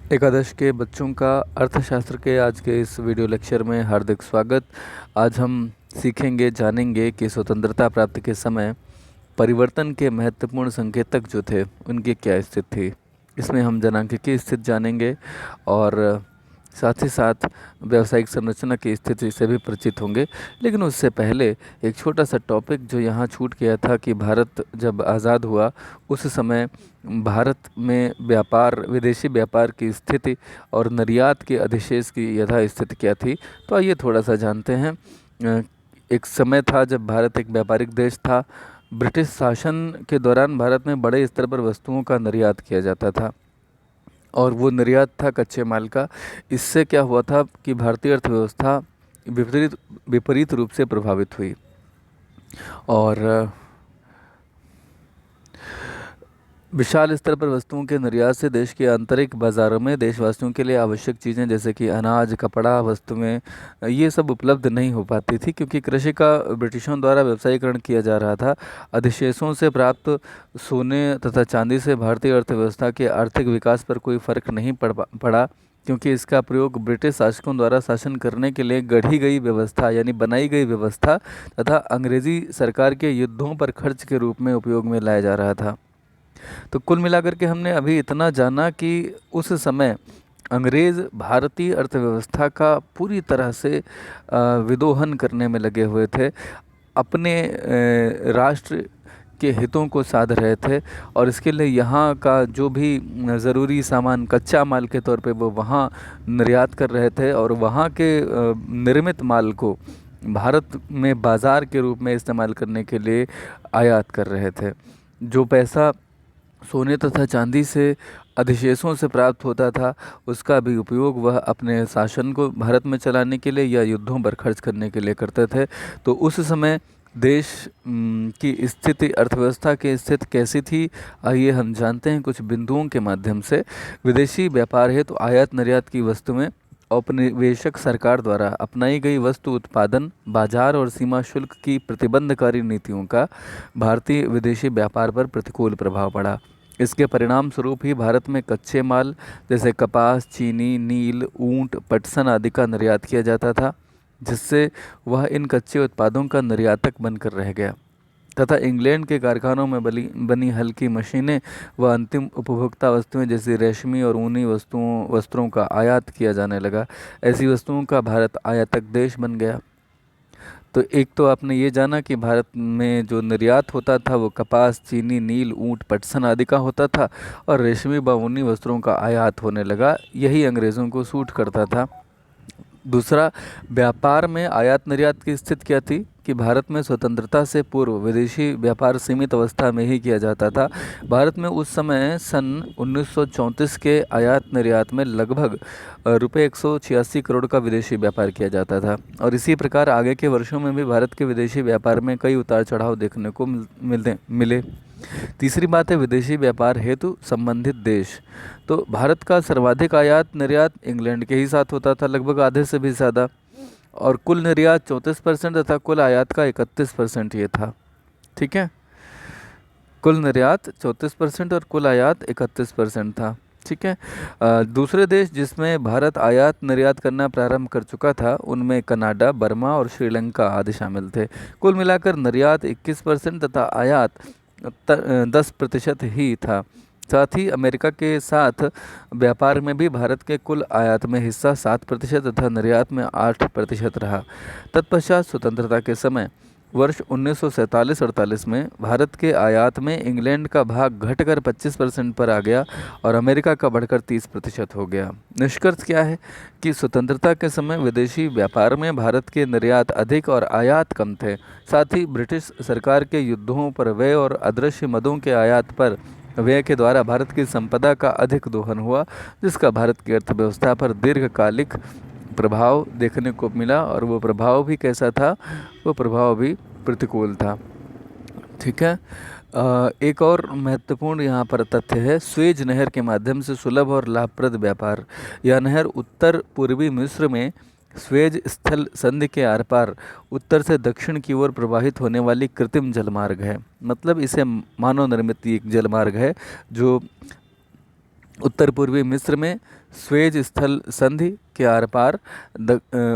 एकादश के बच्चों का अर्थशास्त्र के आज के इस वीडियो लेक्चर में हार्दिक स्वागत। आज हम सीखेंगे, जानेंगे कि स्वतंत्रता प्राप्ति के समय परिवर्तन के महत्वपूर्ण संकेतक जो थे उनकी क्या स्थिति थी। इसमें हम जनांक की स्थिति जानेंगे और साथ ही साथ व्यावसायिक संरचना की स्थिति से भी परिचित होंगे। लेकिन उससे पहले एक छोटा सा टॉपिक जो यहाँ छूट गया था कि भारत जब आज़ाद हुआ उस समय भारत में व्यापार, विदेशी व्यापार की स्थिति और निर्यात के अधिशेष की यथा स्थिति क्या थी। तो आइए थोड़ा सा जानते हैं। एक समय था जब भारत एक व्यापारिक देश था। ब्रिटिश शासन के दौरान भारत में बड़े स्तर पर वस्तुओं का निर्यात किया जाता था और वो निर्यात था कच्चे माल का। इससे क्या हुआ था कि भारतीय अर्थव्यवस्था विपरीत विपरीत रूप से प्रभावित हुई और विशाल स्तर पर वस्तुओं के निर्यात से देश के आंतरिक बाज़ारों में देशवासियों के लिए आवश्यक चीज़ें जैसे कि अनाज, कपड़ा, वस्तुएं, ये सब उपलब्ध नहीं हो पाती थी क्योंकि कृषि का ब्रिटिशों द्वारा व्यवसायीकरण किया जा रहा था। अधिशेषों से प्राप्त सोने तथा चांदी से भारतीय अर्थव्यवस्था के आर्थिक विकास पर कोई फर्क नहीं पड़ा क्योंकि इसका प्रयोग ब्रिटिश शासकों द्वारा शासन करने के लिए गढ़ी गई व्यवस्था यानी बनाई गई व्यवस्था तथा अंग्रेजी सरकार के युद्धों पर खर्च के रूप में उपयोग में लाया जा रहा था। तो कुल मिलाकर के हमने अभी इतना जाना कि उस समय अंग्रेज़ भारतीय अर्थव्यवस्था का पूरी तरह से विदोहन करने में लगे हुए थे। अपने राष्ट्र के हितों को साध रहे थे और इसके लिए यहाँ का जो भी ज़रूरी सामान कच्चा माल के तौर पे वो वहाँ निर्यात कर रहे थे और वहाँ के निर्मित माल को भारत में बाज़ार के रूप में इस्तेमाल करने के लिए आयात कर रहे थे। जो पैसा सोने तथा चांदी से अधिशेषों से प्राप्त होता था उसका भी उपयोग वह अपने शासन को भारत में चलाने के लिए या युद्धों पर खर्च करने के लिए करते थे। तो उस समय देश की स्थिति, अर्थव्यवस्था की स्थिति कैसी थी, आइए हम जानते हैं कुछ बिंदुओं के माध्यम से। विदेशी व्यापार हेतु तो आयात निर्यात की वस्तुएं औपनिवेशिक सरकार द्वारा अपनाई गई वस्तु उत्पादन, बाजार और सीमा शुल्क की प्रतिबंधकारी नीतियों का भारतीय विदेशी व्यापार पर प्रतिकूल प्रभाव पड़ा। इसके परिणाम स्वरूप ही भारत में कच्चे माल जैसे कपास, चीनी, नील, ऊंट, पटसन आदि का निर्यात किया जाता था, जिससे वह इन कच्चे उत्पादों का निर्यातक बनकर रह गया तथा इंग्लैंड के कारखानों में बनी हल्की मशीनें व अंतिम उपभोक्ता वस्तुएं जैसे रेशमी और ऊनी वस्त्रों का आयात किया जाने लगा। ऐसी वस्तुओं का भारत आयातक देश बन गया। तो एक तो आपने ये जाना कि भारत में जो निर्यात होता था वो कपास, चीनी, नील, ऊंट, पटसन आदि का होता था और रेशमी व ऊनी वस्त्रों का आयात होने लगा। यही अंग्रेज़ों को सूट करता था। दूसरा, व्यापार में आयात निर्यात की स्थिति क्या थी कि भारत में स्वतंत्रता से पूर्व विदेशी व्यापार सीमित अवस्था में ही किया जाता था। भारत में उस समय सन 1934 के आयात निर्यात में लगभग रुपये 186 करोड़ का विदेशी व्यापार किया जाता था और इसी प्रकार आगे के वर्षों में भी भारत के विदेशी व्यापार में कई उतार चढ़ाव देखने को मिले। तीसरी बात है विदेशी व्यापार हेतु संबंधित देश। तो भारत का सर्वाधिक आयात निर्यात इंग्लैंड के ही साथ होता था, लगभग आधे से भी ज़्यादा, और कुल निर्यात 34% तथा कुल आयात का 31% ये था। ठीक है, कुल निर्यात 34% और कुल आयात 31% था। ठीक है। दूसरे देश जिसमें भारत आयात निर्यात करना प्रारंभ कर चुका था उनमें कनाडा, बर्मा और श्रीलंका आदि शामिल थे। कुल मिलाकर निर्यात 21% तथा आयात 10% ही था। साथ ही अमेरिका के साथ व्यापार में भी भारत के कुल आयात में हिस्सा 7% तथा निर्यात में 8% रहा। तत्पश्चात स्वतंत्रता के समय वर्ष 1947-48 में भारत के आयात में इंग्लैंड का भाग घटकर 25% पर आ गया और अमेरिका का बढ़कर 30% हो गया। निष्कर्ष क्या है कि स्वतंत्रता के समय विदेशी व्यापार में भारत के निर्यात अधिक और आयात कम थे। साथ ही ब्रिटिश सरकार के युद्धों पर व्यय और अदृश्य मदों के आयात पर व्यय के द्वारा भारत की संपदा का अधिक दोहन हुआ, जिसका भारत की अर्थव्यवस्था पर दीर्घकालिक प्रभाव देखने को मिला और वो प्रभाव भी कैसा था, वो प्रभाव भी प्रतिकूल था। ठीक है। एक और महत्वपूर्ण यहाँ पर तथ्य है स्वेज नहर के माध्यम से सुलभ और लाभप्रद व्यापार। यह नहर उत्तर पूर्वी मिस्र में स्वेज स्थल संधि के आर पार उत्तर से दक्षिण की ओर प्रवाहित होने वाली कृत्रिम जलमार्ग है। मतलब इसे मानव निर्मित एक जलमार्ग है जो उत्तर पूर्वी मिस्र में स्वेज स्थल संधि के आर पार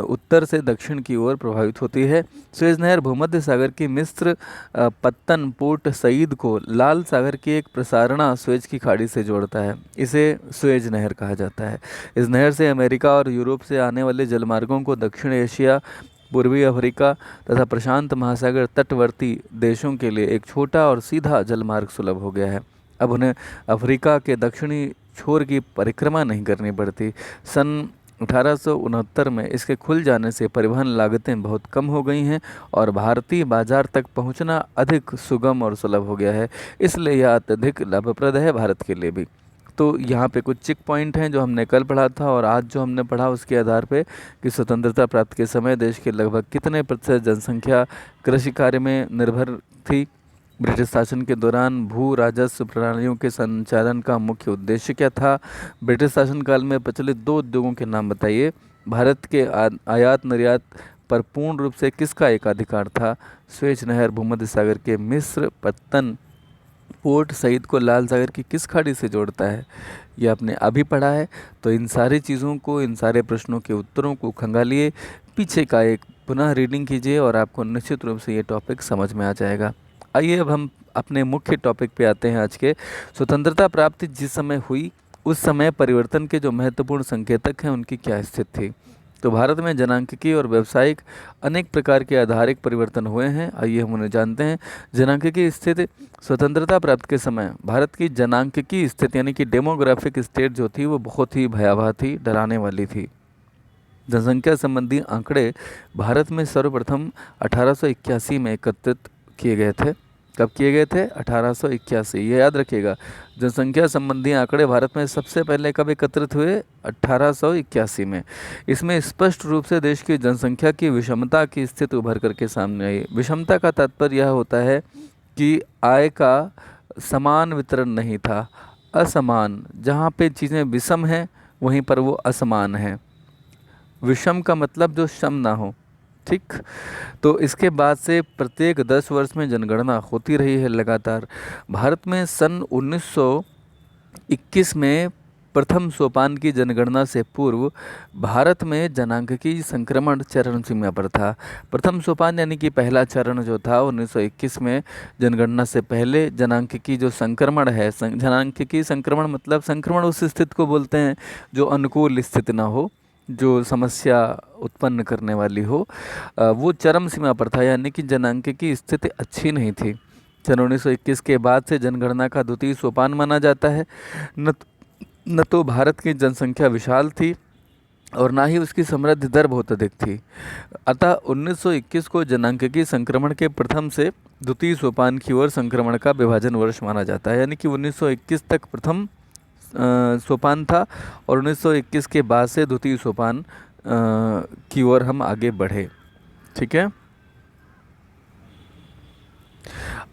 उत्तर से दक्षिण की ओर प्रभावित होती है। स्वेज नहर भूमध्य सागर की मिस्र पत्तन पोर्ट सईद को लाल सागर की एक प्रसारणा स्वेज की खाड़ी से जोड़ता है। इसे स्वेज नहर कहा जाता है। इस नहर से अमेरिका और यूरोप से आने वाले जलमार्गों को दक्षिण एशिया, पूर्वी अफ्रीका तथा प्रशांत महासागर तटवर्ती देशों के लिए एक छोटा और सीधा जलमार्ग सुलभ हो गया है। अब उन्हें अफ्रीका के दक्षिणी छोर की परिक्रमा नहीं करनी पड़ती। सन 1869 में इसके खुल जाने से परिवहन लागतें बहुत कम हो गई हैं और भारतीय बाजार तक पहुंचना अधिक सुगम और सुलभ हो गया है। इसलिए यह अत्यधिक लाभप्रद है भारत के लिए भी। तो यहाँ पे कुछ चिक पॉइंट हैं जो हमने कल पढ़ा था और आज जो हमने पढ़ा उसके आधार पे कि स्वतंत्रता प्राप्ति के समय देश के लगभग कितने प्रतिशत जनसंख्या कृषि कार्य में निर्भर थी। ब्रिटिश शासन के दौरान भू राजस्व प्रणालियों के संचालन का मुख्य उद्देश्य क्या था। ब्रिटिश शासन काल में प्रचलित 2 उद्योगों के नाम बताइए। भारत के आयात निर्यात पर पूर्ण रूप से किसका एकाधिकार था। स्वेज नहर भूमध्य सागर के मिस्र पत्तन पोर्ट सईद को लाल सागर की किस खाड़ी से जोड़ता है, ये आपने अभी पढ़ा है। तो इन सारी चीज़ों को, इन सारे प्रश्नों के उत्तरों को खंगालिए, पीछे का एक पुनः रीडिंग कीजिए और आपको निश्चित रूप से ये टॉपिक समझ में आ जाएगा। आइए अब हम अपने मुख्य टॉपिक पे आते हैं आज के। स्वतंत्रता प्राप्ति जिस समय हुई उस समय परिवर्तन के जो महत्वपूर्ण संकेतक हैं उनकी क्या स्थिति थी। तो भारत में जनांकिकी और व्यावसायिक अनेक प्रकार के आधारिक परिवर्तन हुए हैं। आइए हम उन्हें जानते हैं। जनांकिकी स्थिति। स्वतंत्रता प्राप्ति के समय भारत की जनांकिकी स्थिति यानी कि डेमोग्राफिक स्टेट जो थी वो बहुत ही भयावह थी, डराने वाली थी। जनसंख्या संबंधी आंकड़े भारत में सर्वप्रथम 1881 में एकत्रित किए गए थे। कब किए गए थे? 1881। ये याद रखिएगा। जनसंख्या संबंधी आंकड़े भारत में सबसे पहले कब एकत्रित हुए? 1881 में। इसमें स्पष्ट रूप से देश की जनसंख्या की विषमता की स्थिति उभर करके सामने आई। विषमता का तात्पर्य यह होता है कि आय का समान वितरण नहीं था, असमान। जहाँ पे चीज़ें विषम हैं वहीं पर वो असमान हैं। विषम का मतलब जो सम ना हो, ठीक। तो इसके बाद से प्रत्येक 10 वर्ष में जनगणना होती रही है लगातार। भारत में सन 1921 में प्रथम सोपान की जनगणना से पूर्व भारत में जनांकिकी संक्रमण चरण सीमा पर था। प्रथम सोपान यानी कि पहला चरण जो था 1921 में जनगणना से पहले जनांकिकी जो संक्रमण है, जनांकिकी संक्रमण मतलब संक्रमण उस स्थिति को बोलते हैं जो अनुकूल स्थिति ना हो, जो समस्या उत्पन्न करने वाली हो, वो चरम सीमा पर था, यानी कि जनांक की स्थिति अच्छी नहीं थी। सन 1921 के बाद से जनगणना का द्वितीय सोपान माना जाता है। न तो भारत की जनसंख्या विशाल थी और ना ही उसकी समृद्धि दर बहुत अधिक थी। अतः 1921 को जनांकिकी संक्रमण के प्रथम से द्वितीय सोपान की ओर संक्रमण का विभाजन वर्ष माना जाता है। यानी कि 1921 तक प्रथम सोपान था और 1921 के बाद से द्वितीय सोपान की ओर हम आगे बढ़े। ठीक है,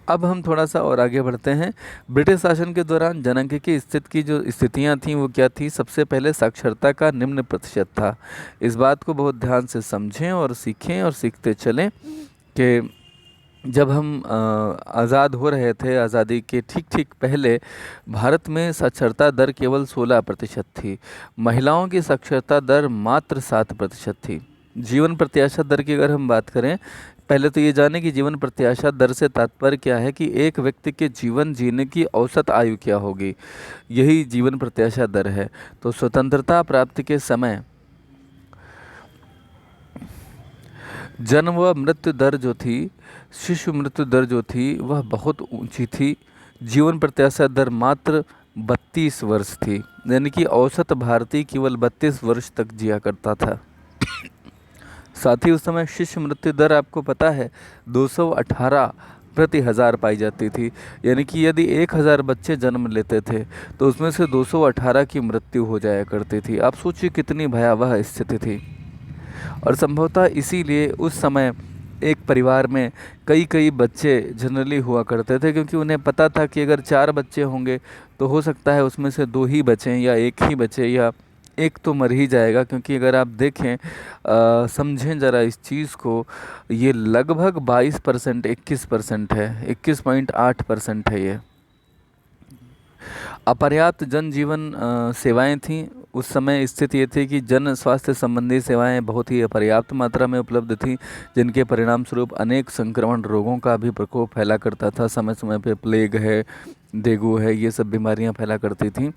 अब हम थोड़ा सा और आगे बढ़ते हैं। ब्रिटिश शासन के दौरान जनांकिकी स्थिति की जो स्थितियां थीं वो क्या थी। सबसे पहले साक्षरता का निम्न प्रतिशत था। इस बात को बहुत ध्यान से समझें और सीखें और सीखते चलें कि जब हम आज़ाद हो रहे थे, आज़ादी के ठीक ठीक पहले भारत में साक्षरता दर केवल 16% थी। महिलाओं की साक्षरता दर मात्र 7% थी। जीवन प्रत्याशा दर की अगर हम बात करें, पहले तो ये जाने कि जीवन प्रत्याशा दर से तात्पर्य क्या है कि एक व्यक्ति के जीवन जीने की औसत आयु क्या होगी, यही जीवन प्रत्याशा दर है। तो स्वतंत्रता प्राप्ति के समय जन्म व मृत्यु दर जो थी, शिशु मृत्यु दर जो थी वह बहुत ऊंची थी। जीवन प्रत्याशा दर मात्र 32 वर्ष थी, यानी कि औसत भारतीय केवल 32 वर्ष तक जिया करता था। साथ ही उस समय शिशु मृत्यु दर आपको पता है 218 प्रति हजार पाई जाती थी। यानी कि यदि 1000 बच्चे जन्म लेते थे तो उसमें से 218 की मृत्यु हो जाया करती थी। आप सोचिए कितनी भयावह स्थिति थी। और संभवतः इसीलिए उस समय एक परिवार में कई कई बच्चे जनरली हुआ करते थे, क्योंकि उन्हें पता था कि अगर 4 बच्चे होंगे तो हो सकता है उसमें से 2 ही बचें या 1 ही बचे या एक तो मर ही जाएगा। क्योंकि अगर आप देखें, समझें ज़रा इस चीज़ को, ये लगभग 22% 21% है, 21.8% है ये। अपर्याप्त जनजीवन सेवाएं थीं। उस समय स्थिति ये थी कि जन स्वास्थ्य संबंधी सेवाएं बहुत ही अपर्याप्त मात्रा में उपलब्ध थीं, जिनके परिणाम स्वरूप अनेक संक्रमण रोगों का भी प्रकोप फैला करता था। समय समय पे प्लेग है, डेंगू है, ये सब बीमारियां फैला करती थीं।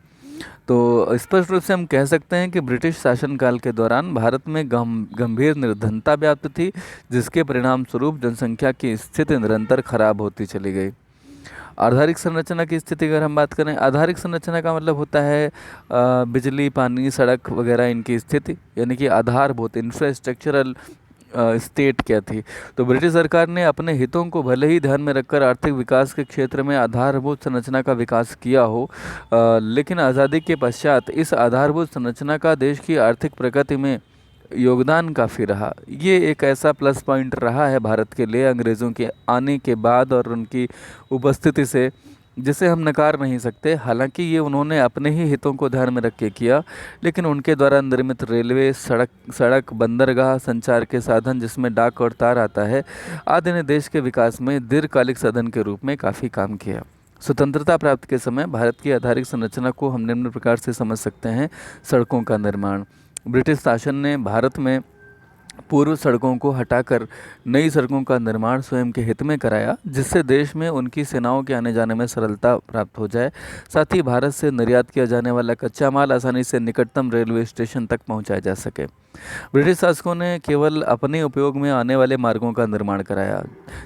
तो स्पष्ट रूप से हम कह सकते हैं कि ब्रिटिश शासनकाल के दौरान भारत में गंभीर निर्धनता व्याप्त थी, जिसके परिणाम स्वरूप जनसंख्या की स्थिति निरंतर खराब होती चली गई। आधारिक संरचना की स्थिति अगर हम बात करें, आधारिक संरचना का मतलब होता है बिजली, पानी, सड़क वगैरह इनकी स्थिति, यानी कि आधारभूत इंफ्रास्ट्रक्चरल स्टेट क्या थी। तो ब्रिटिश सरकार ने अपने हितों को भले ही ध्यान में रखकर आर्थिक विकास के क्षेत्र में आधारभूत संरचना का विकास किया हो, लेकिन आज़ादी के पश्चात इस आधारभूत संरचना का देश की आर्थिक प्रगति में योगदान काफ़ी रहा। ये एक ऐसा प्लस पॉइंट रहा है भारत के लिए अंग्रेज़ों के आने के बाद और उनकी उपस्थिति से, जिसे हम नकार नहीं सकते। हालांकि ये उन्होंने अपने ही हितों को ध्यान में रख के किया, लेकिन उनके द्वारा निर्मित रेलवे, सड़क, बंदरगाह, संचार के साधन जिसमें डाक और तार आता है, आदि ने देश के विकास में दीर्घकालिक साधन के रूप में काफ़ी काम किया। स्वतंत्रता प्राप्त के समय भारत की आधारिक संरचना को हम निम्न प्रकार से समझ सकते हैं। सड़कों का निर्माण। ब्रिटिश शासन ने भारत में पूर्व सड़कों को हटाकर नई सड़कों का निर्माण स्वयं के हित में कराया, जिससे देश में उनकी सेनाओं के आने जाने में सरलता प्राप्त हो जाए। साथ ही भारत से निर्यात किया जाने वाला कच्चा माल आसानी से निकटतम रेलवे स्टेशन तक पहुंचाया जा सके। ब्रिटिश शासकों ने केवल अपने उपयोग में आने वाले मार्गों का निर्माण कराया।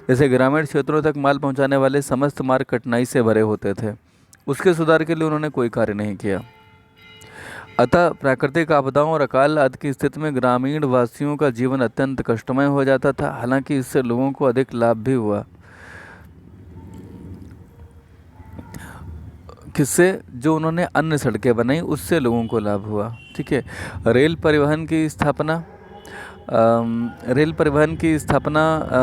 जैसे ग्रामीण क्षेत्रों तक माल पहुँचाने वाले समस्त मार्ग कठिनाई से भरे होते थे, उसके सुधार के लिए उन्होंने कोई कार्य नहीं किया। अतः प्राकृतिक आपदाओं और अकाल आदि की स्थिति में ग्रामीण वासियों का जीवन अत्यंत कष्टमय हो जाता था। हालांकि इससे लोगों को अधिक लाभ भी हुआ। किससे? जो उन्होंने अन्य सड़कें बनाई, उससे लोगों को लाभ हुआ। ठीक है। रेल परिवहन की स्थापना।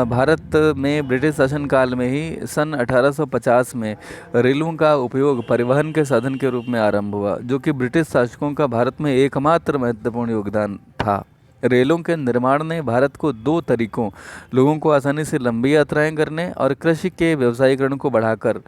भारत में ब्रिटिश शासनकाल में ही सन 1850 में रेलों का उपयोग परिवहन के साधन के रूप में आरंभ हुआ, जो कि ब्रिटिश शासकों का भारत में एकमात्र महत्वपूर्ण योगदान था। रेलों के निर्माण ने भारत को दो तरीकों, लोगों को आसानी से लंबी यात्राएं करने और कृषि के व्यवसायीकरण को बढ़ाकर,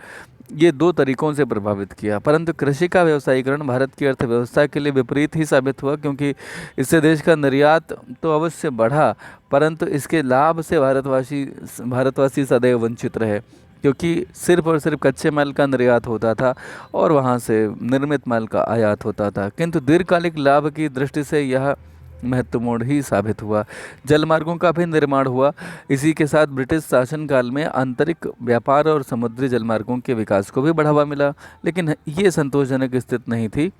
ये दो तरीकों से प्रभावित किया। परंतु कृषि का व्यवसायीकरण भारत की अर्थव्यवस्था के लिए विपरीत ही साबित हुआ, क्योंकि इससे देश का निर्यात तो अवश्य बढ़ा, परंतु इसके लाभ से भारतवासी सदैव वंचित रहे, क्योंकि सिर्फ और सिर्फ कच्चे माल का निर्यात होता था और वहाँ से निर्मित माल का आयात होता था। किंतु दीर्घकालिक लाभ की दृष्टि से यह महत्वपूर्ण ही साबित हुआ। जलमार्गों का भी निर्माण हुआ। इसी के साथ ब्रिटिश शासनकाल में आंतरिक व्यापार और समुद्री जलमार्गों के विकास को भी बढ़ावा मिला, लेकिन ये संतोषजनक स्थिति नहीं थी।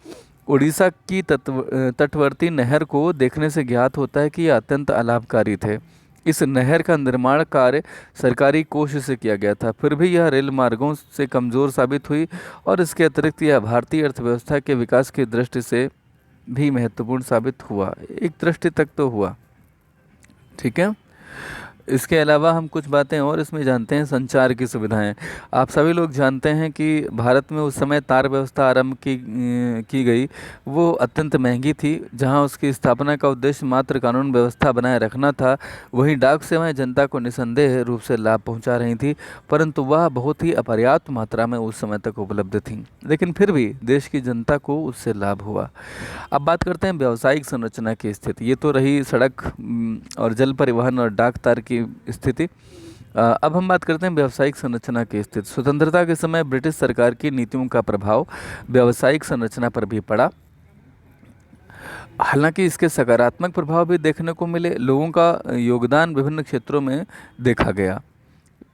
उड़ीसा की तटवर्ती नहर को देखने से ज्ञात होता है कि यह अत्यंत अलाभकारी थे। इस नहर का निर्माण कार्य सरकारी कोष से किया गया था, फिर भी यह रेल मार्गों से कमज़ोर साबित हुई और इसके अतिरिक्त यह भारतीय अर्थव्यवस्था के विकास की दृष्टि से भी महत्वपूर्ण साबित हुआ। एक दृष्टि तक तो हुआ। ठीक है। इसके अलावा हम कुछ बातें और इसमें जानते हैं। संचार की सुविधाएं। आप सभी लोग जानते हैं कि भारत में उस समय तार व्यवस्था आरंभ की गई। वो अत्यंत महंगी थी। जहां उसकी स्थापना का उद्देश्य मात्र कानून व्यवस्था बनाए रखना था, वहीं डाक सेवाएं जनता को निसंदेह रूप से लाभ पहुंचा रही थी, परंतु वह बहुत ही अपर्याप्त मात्रा में उस समय तक उपलब्ध थी। लेकिन फिर भी देश की जनता को उससे लाभ हुआ। अब बात करते हैं व्यावसायिक संरचना की स्थिति। ये तो रही सड़क और जल परिवहन और डाक तार की स्थिति। अब हम बात करते हैं व्यावसायिक संरचना की स्थिति। स्वतंत्रता के समय ब्रिटिश सरकार की नीतियों का प्रभाव व्यावसायिक संरचना पर भी पड़ा। हालांकि इसके सकारात्मक प्रभाव भी देखने को मिले। लोगों का योगदान विभिन्न क्षेत्रों में देखा गया।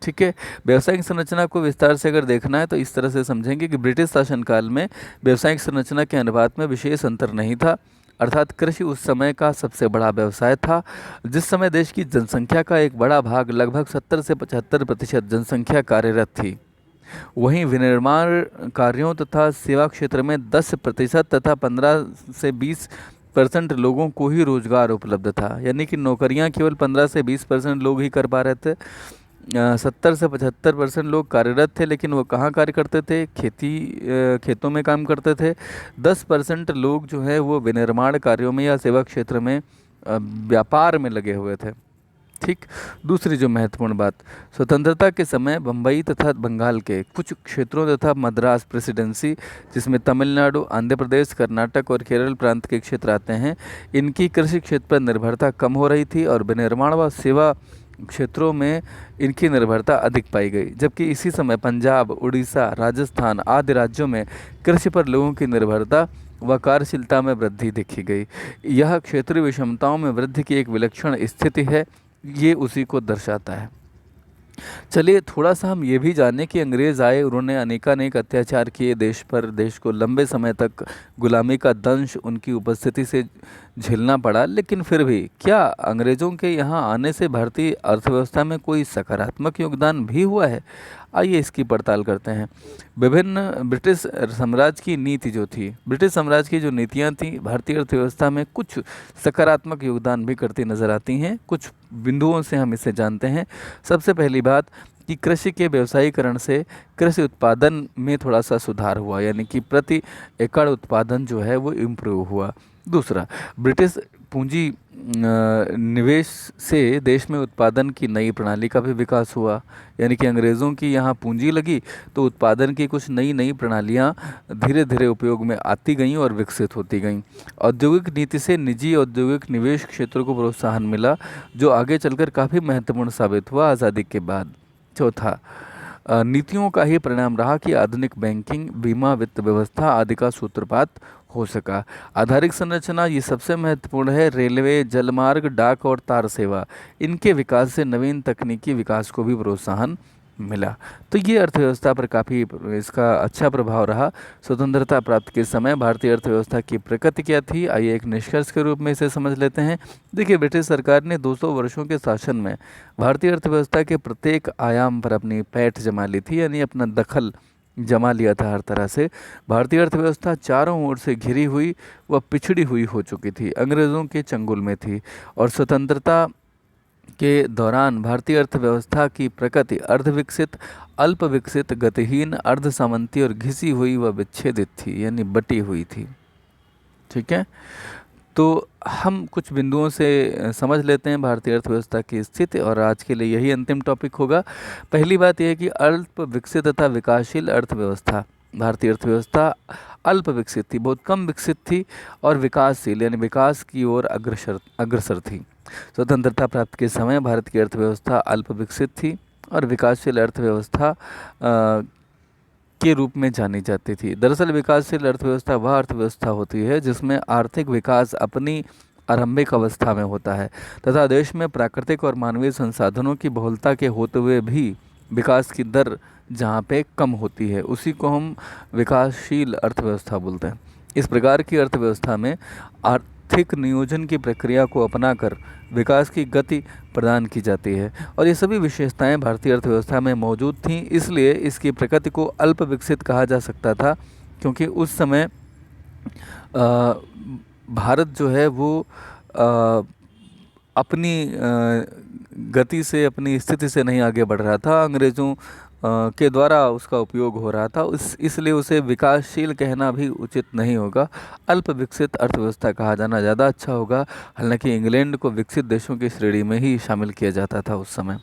ठीक है। व्यावसायिक संरचना को विस्तार से अगर देखना है तो इस तरह से समझेंगे कि ब्रिटिश शासनकाल में व्यावसायिक संरचना के अनुपात में विशेष अंतर नहीं था, अर्थात कृषि उस समय का सबसे बड़ा व्यवसाय था। जिस समय देश की जनसंख्या का एक बड़ा भाग, लगभग 70 से 75% जनसंख्या कार्यरत थी, वहीं विनिर्माण कार्यों तथा सेवा क्षेत्र में 10% तथा 15 से 20% लोगों को ही रोजगार उपलब्ध था। यानी कि नौकरियां केवल 15 से 20% लोग ही कर पा रहे थे। 70 से 75% लोग कार्यरत थे, लेकिन वो कहाँ कार्य करते थे? खेतों में काम करते थे। 10% लोग जो है वो विनिर्माण कार्यों में या सेवा क्षेत्र में व्यापार में लगे हुए थे। ठीक। दूसरी जो महत्वपूर्ण बात, स्वतंत्रता के समय बम्बई तथा बंगाल के कुछ क्षेत्रों तथा मद्रास प्रेसिडेंसी, जिसमें तमिलनाडु, आंध्र प्रदेश, कर्नाटक और केरल प्रांत के क्षेत्र आते हैं, इनकी कृषि क्षेत्र पर निर्भरता कम हो रही थी और विनिर्माण व सेवा क्षेत्रों में इनकी निर्भरता अधिक पाई गई। जबकि इसी समय पंजाब, उड़ीसा, राजस्थान आदि राज्यों में कृषि पर लोगों की निर्भरता व कार्यशीलता में वृद्धि देखी गई। यह क्षेत्रीय विषमताओं में वृद्धि की एक विलक्षण स्थिति है, ये उसी को दर्शाता है। चलिए थोड़ा सा हम ये भी जानें कि अंग्रेज़ आए, उन्होंने अनेकानेक अत्याचार किए देश पर, देश को लंबे समय तक गुलामी का दंश उनकी उपस्थिति से झेलना पड़ा, लेकिन फिर भी क्या अंग्रेज़ों के यहाँ आने से भारतीय अर्थव्यवस्था में कोई सकारात्मक योगदान भी हुआ है? आइए इसकी पड़ताल करते हैं। विभिन्न ब्रिटिश साम्राज्य की नीति जो थी, ब्रिटिश साम्राज्य की जो नीतियाँ थीं भारतीय अर्थव्यवस्था में कुछ सकारात्मक योगदान भी करती नजर आती हैं। कुछ बिंदुओं से हम इसे जानते हैं। सबसे पहली बात कि कृषि के व्यवसायीकरण से कृषि उत्पादन में थोड़ा सा सुधार हुआ, यानी कि प्रति एकड़ उत्पादन जो है वो इम्प्रूव हुआ। दूसरा, ब्रिटिश पूंजी निवेश से देश में उत्पादन की नई प्रणाली का भी विकास हुआ, यानी कि अंग्रेज़ों की यहाँ पूंजी लगी तो उत्पादन की कुछ नई नई प्रणालियाँ धीरे धीरे उपयोग में आती गईं और विकसित होती गईं। औद्योगिक नीति से निजी औद्योगिक निवेश क्षेत्रों को प्रोत्साहन मिला, जो आगे चलकर काफ़ी महत्वपूर्ण साबित हुआ आज़ादी के बाद। चौथा, नीतियों का ही परिणाम रहा कि आधुनिक बैंकिंग, बीमा, वित्त व्यवस्था आदि का सूत्रपात हो सका। आधारिक संरचना ये सबसे महत्वपूर्ण है। रेलवे, जलमार्ग, डाक और तार सेवा, इनके विकास से नवीन तकनीकी विकास को भी प्रोत्साहन मिला। तो ये अर्थव्यवस्था पर काफ़ी इसका अच्छा प्रभाव रहा। स्वतंत्रता प्राप्त के समय भारतीय अर्थव्यवस्था की प्रकृति क्या थी, आइए एक निष्कर्ष के रूप में इसे समझ लेते हैं। देखिए, ब्रिटिश सरकार ने 200 वर्षों के शासन में भारतीय अर्थव्यवस्था के प्रत्येक आयाम पर अपनी पैठ जमा ली थी, यानी अपना दखल जमा लिया था हर तरह से। भारतीय अर्थव्यवस्था चारों ओर से घिरी हुई व पिछड़ी हुई हो चुकी थी, अंग्रेज़ों के चंगुल में थी। और स्वतंत्रता के दौरान भारतीय अर्थव्यवस्था की प्रकृति अर्धविकसित, अल्प विकसित, गतिहीन, अर्ध सामंती और घिसी हुई व विच्छेदित थी, यानी बटी हुई थी। ठीक है, तो हम कुछ बिंदुओं से समझ लेते हैं भारतीय अर्थव्यवस्था की स्थिति, और आज के लिए यही अंतिम टॉपिक होगा। पहली बात यह है कि अल्प विकसित तथा विकासशील अर्थव्यवस्था। भारतीय अर्थव्यवस्था अल्प विकसित थी, बहुत कम विकसित थी, और विकासशील यानी विकास की ओर अग्रसर थी। स्वतंत्रता प्राप्त के समय भारत की अर्थव्यवस्था अल्प विकसित थी और विकासशील अर्थव्यवस्था के रूप में जानी जाती थी। दरअसल विकासशील अर्थव्यवस्था वह अर्थव्यवस्था होती है जिसमें आर्थिक विकास अपनी आरंभिक अवस्था में होता है तथा देश में प्राकृतिक और मानवीय संसाधनों की बहुलता के होते हुए भी विकास की दर जहाँ पे कम होती है, उसी को हम विकासशील अर्थव्यवस्था बोलते हैं। इस प्रकार की अर्थव्यवस्था में आर्थिक नियोजन की प्रक्रिया को अपनाकर विकास की गति प्रदान की जाती है, और ये सभी विशेषताएं भारतीय अर्थव्यवस्था में मौजूद थीं। इसलिए इसकी प्रकृति को अल्प विकसित कहा जा सकता था, क्योंकि उस समय भारत जो है वो अपनी गति से, अपनी स्थिति से नहीं आगे बढ़ रहा था, अंग्रेज़ों के द्वारा उसका उपयोग हो रहा था। इसलिए उसे विकासशील कहना भी उचित नहीं होगा, अल्प विकसित अर्थव्यवस्था कहा जाना ज़्यादा अच्छा होगा। हालांकि इंग्लैंड को विकसित देशों की श्रेणी में ही शामिल किया जाता था उस समय।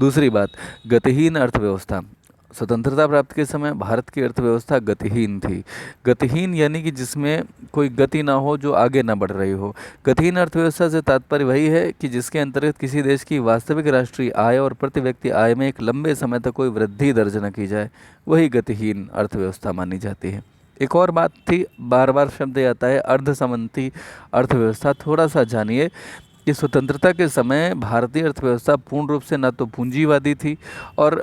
दूसरी बात, गतिहीन अर्थव्यवस्था। स्वतंत्रता प्राप्त के समय भारत की अर्थव्यवस्था गतिहीन थी। गतिहीन यानी कि जिसमें कोई गति ना हो, जो आगे ना बढ़ रही हो। गतिहीन अर्थव्यवस्था से तात्पर्य वही है कि जिसके अंतर्गत किसी देश की वास्तविक राष्ट्रीय आय और प्रति व्यक्ति आय में एक लंबे समय तक कोई वृद्धि दर्ज न की जाए, वही गतिहीन अर्थव्यवस्था मानी जाती है। एक और बात थी, बार बार शब्द आता है, अर्धसामंती अर्थव्यवस्था। थोड़ा सा जानिए कि स्वतंत्रता के समय भारतीय अर्थव्यवस्था पूर्ण रूप से ना तो पूंजीवादी थी और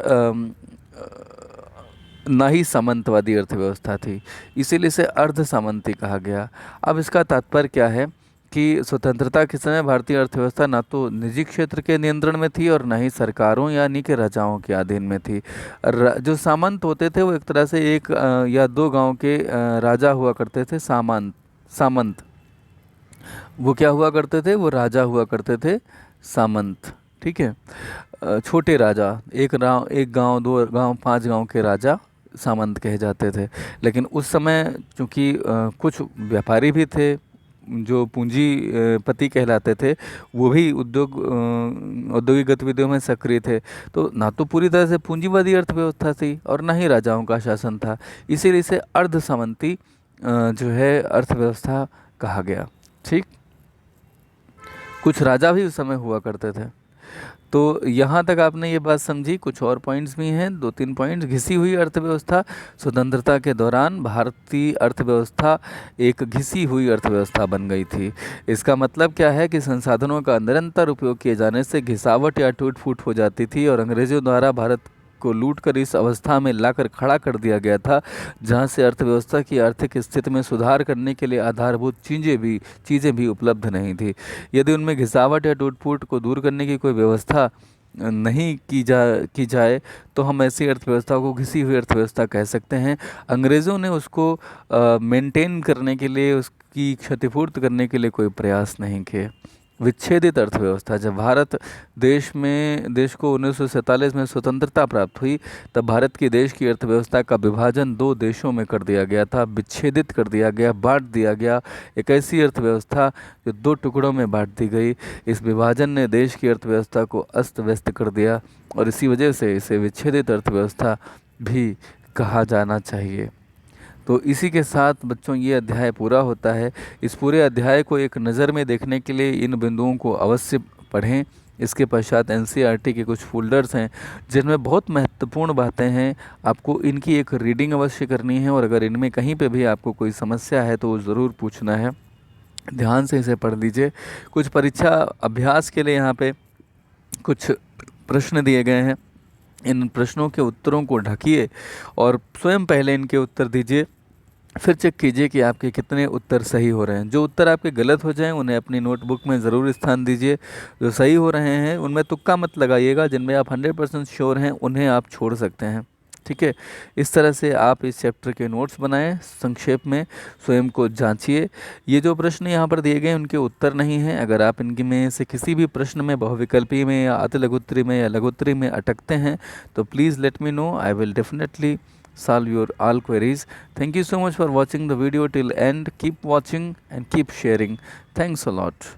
ना ही सामंतवादी अर्थव्यवस्था थी, इसीलिए इसे अर्ध सामंती कहा गया। अब इसका तात्पर्य क्या है कि स्वतंत्रता के समय भारतीय अर्थव्यवस्था ना तो निजी क्षेत्र के नियंत्रण में थी और ना ही सरकारों यानी कि राजाओं के अधीन में थी। जो सामंत होते थे वो एक तरह से एक या दो गांव के राजा हुआ करते थे, सामंत। वो क्या हुआ करते थे? वो राजा हुआ करते थे, सामंत। ठीक है, छोटे राजा, एक गांव, दो गांव, 5 गांव के राजा सामंत कहे जाते थे। लेकिन उस समय चूँकि कुछ व्यापारी भी थे, जो पूंजीपति कहलाते थे वो भी औद्योगिक गतिविधियों में सक्रिय थे। तो ना तो पूरी तरह से पूंजीवादी अर्थव्यवस्था थी और ना ही राजाओं का शासन था, इसीलिए इसे अर्ध सामंती जो है अर्थव्यवस्था कहा गया। ठीक, कुछ राजा भी उस समय हुआ करते थे। तो यहाँ तक आपने ये बात समझी। कुछ और पॉइंट्स भी हैं, 2-3 पॉइंट्स। घिसी हुई अर्थव्यवस्था, स्वतंत्रता के दौरान भारतीय अर्थव्यवस्था एक घिसी हुई अर्थव्यवस्था बन गई थी। इसका मतलब क्या है कि संसाधनों का निरंतर उपयोग किए जाने से घिसावट या टूट फूट हो जाती थी और अंग्रेजों द्वारा भारत को लूटकर इस अवस्था में लाकर खड़ा कर दिया गया था जहां से अर्थव्यवस्था की आर्थिक स्थिति में सुधार करने के लिए आधारभूत चीज़ें भी उपलब्ध नहीं थी। यदि उनमें घिसावट या टूट फूट को दूर करने की कोई व्यवस्था नहीं की जाए तो हम ऐसी अर्थव्यवस्था को घिसी हुई अर्थव्यवस्था कह सकते हैं। अंग्रेज़ों ने उसको मेंटेन करने के लिए, उसकी क्षतिपूर्ति करने के लिए कोई प्रयास नहीं किए। विच्छेदित अर्थव्यवस्था, जब भारत देश को 1947 में स्वतंत्रता प्राप्त हुई तब भारत की देश की अर्थव्यवस्था का विभाजन 2 देशों में कर दिया गया था, विच्छेदित कर दिया गया, बांट दिया गया। एक ऐसी अर्थव्यवस्था जो 2 टुकड़ों में बांट दी गई। इस विभाजन ने देश की अर्थव्यवस्था को अस्त व्यस्त कर दिया और इसी वजह से इसे विच्छेदित अर्थव्यवस्था भी कहा जाना चाहिए। तो इसी के साथ बच्चों ये अध्याय पूरा होता है। इस पूरे अध्याय को एक नज़र में देखने के लिए इन बिंदुओं को अवश्य पढ़ें। इसके पश्चात एनसीईआरटी के कुछ फोल्डर्स हैं जिनमें बहुत महत्वपूर्ण बातें हैं, आपको इनकी एक रीडिंग अवश्य करनी है और अगर इनमें कहीं पे भी आपको कोई समस्या है तो ज़रूर पूछना है। ध्यान से इसे पढ़ लीजिए। कुछ परीक्षा अभ्यास के लिए यहाँ पे कुछ प्रश्न दिए गए हैं। इन प्रश्नों के उत्तरों को ढकिए और स्वयं पहले इनके उत्तर दीजिए, फिर चेक कीजिए कि आपके कितने उत्तर सही हो रहे हैं। जो उत्तर आपके गलत हो जाएं उन्हें अपनी नोटबुक में ज़रूर स्थान दीजिए। जो सही हो रहे हैं उनमें तुक्का मत लगाइएगा, जिनमें आप 100% श्योर हैं उन्हें आप छोड़ सकते हैं। ठीक है, इस तरह से आप इस चैप्टर के नोट्स बनाएं, संक्षेप में स्वयं को जांचिए। ये जो प्रश्न यहाँ पर दिए गए हैं उनके उत्तर नहीं हैं। अगर आप इनकी में से किसी भी प्रश्न में, बहुविकल्पी में या अतिलघुत्तरी में या लघुत्तरी में अटकते हैं तो please let me know, I will definitely solve your all queries. Thank you so much for watching the video till end. Keep watching and keep sharing. Thanks a lot.